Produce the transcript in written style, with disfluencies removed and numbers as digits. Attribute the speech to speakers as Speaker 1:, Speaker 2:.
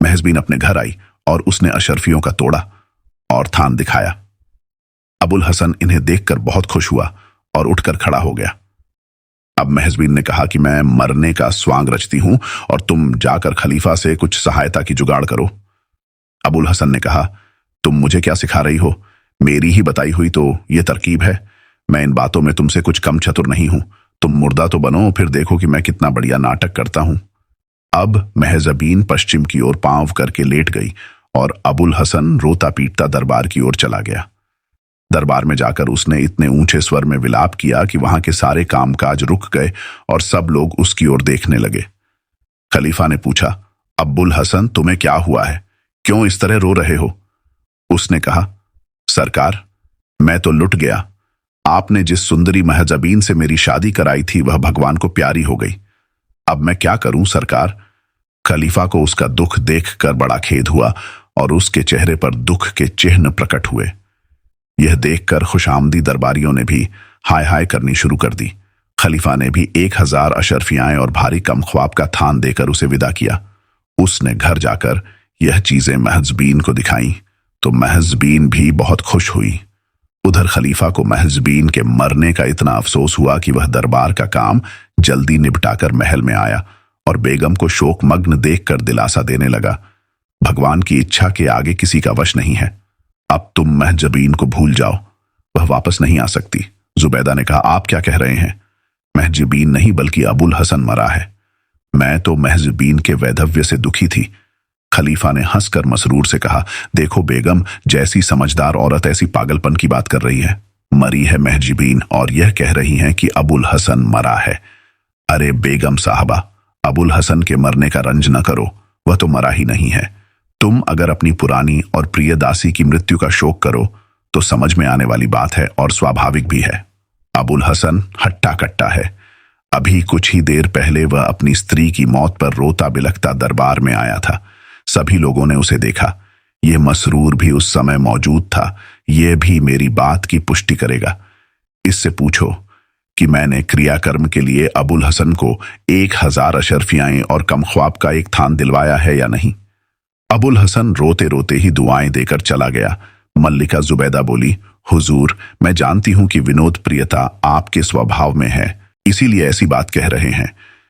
Speaker 1: महजबीन अपने घर आई और उसने अशरफियों का तोड़ा और थान दिखाया। अबुल हसन इन्हें देखकर बहुत खुश हुआ और उठकर खड़ा हो गया। अब महजबीन ने कहा कि मैं मरने का स्वांग रचती हूं और तुम जाकर खलीफा से कुछ सहायता की जुगाड़ करो। अबुल हसन ने कहा, तुम मुझे क्या सिखा रही हो? मेरी ही बताई हुई तो ये तरकीब है। मैं इन बातों में तुमसे कुछ कम चतुर नहीं हूं। तुम मुर्दा तो बनो, फिर देखो कि मैं कितना बढ़िया नाटक करता हूं। अब महजबीन पश्चिम की ओर पांव करके लेट गई और अबुल हसन रोता पीटता दरबार की ओर चला गया। दरबार में जाकर उसने इतने ऊंचे स्वर में विलाप किया कि वहां के सारे कामकाज रुक गए और सब लोग उसकी ओर देखने लगे। खलीफा ने पूछा, अबुल हसन, तुम्हें क्या हुआ है? क्यों इस तरह रो रहे हो? उसने कहा, सरकार, मैं तो लुट गया। आपने जिस सुंदरी महजबीन से मेरी शादी कराई थी वह भगवान को प्यारी हो गई। अब मैं क्या करूं सरकार? खलीफा को उसका दुख देखकर बड़ा खेद हुआ और उसके चेहरे पर दुख के चिन्ह प्रकट हुए। यह देखकर खुशामदी दरबारियों ने भी हाय हाय करनी शुरू कर दी। खलीफा ने भी 1000 अशरफियाएं और भारी कमख्वाब का थान देकर उसे विदा किया। उसने घर जाकर यह चीजें महजबीन को दिखाईं तो महजबीन भी बहुत खुश हुई। उधर खलीफा को महजबीन के मरने का इतना अफसोस हुआ कि वह दरबार का काम जल्दी निपटाकर महल में आया और बेगम को शोकमग्न देखकर दिलासा देने लगा, भगवान की इच्छा के आगे किसी का वश नहीं है। अब तुम महजबीन को भूल जाओ, वह वापस नहीं आ सकती। जुबैदा ने कहा, आप क्या कह रहे हैं? महजबीन नहीं बल्कि अबुल हसन मरा है। मैं तो महजबीन के वैधव्य से दुखी थी। खलीफा ने हंसकर मसरूर से कहा, देखो बेगम, जैसी समझदार औरत ऐसी पागलपन की बात कर रही है। मरी है महजबीन और यह कह रही हैं कि अबुल हसन मरा है। अरे बेगम साहबा, अबुल हसन के मरने का रंज न करो, वह तो मरा ही नहीं है। तुम अगर अपनी पुरानी और प्रिय दासी की मृत्यु का शोक करो तो समझ में आने वाली बात है और स्वाभाविक भी है। अबुल हसन हट्टा कट्टा है। अभी कुछ ही देर पहले वह अपनी स्त्री की मौत पर रोता बिलखता दरबार में आया था। सभी लोगों ने उसे देखा। यह मसरूर भी उस समय मौजूद था। यह भी मेरी बात की पुष्टि करेगा। इससे पूछो कि मैंने क्रियाकर्म के लिए अबुल हसन को 1000 अशरफियाएं और कमख्वाब का एक थान दिलवाया है या नहीं। अबुल हसन रोते रोते ही दुआएं देकर चला गया। मल्लिका जुबैदा बोली, हुजूर, मैं जानती हूं कि विनोद प्रियता आपके स्वभाव में है, इसीलिए ऐसी बात कह रहे हैं।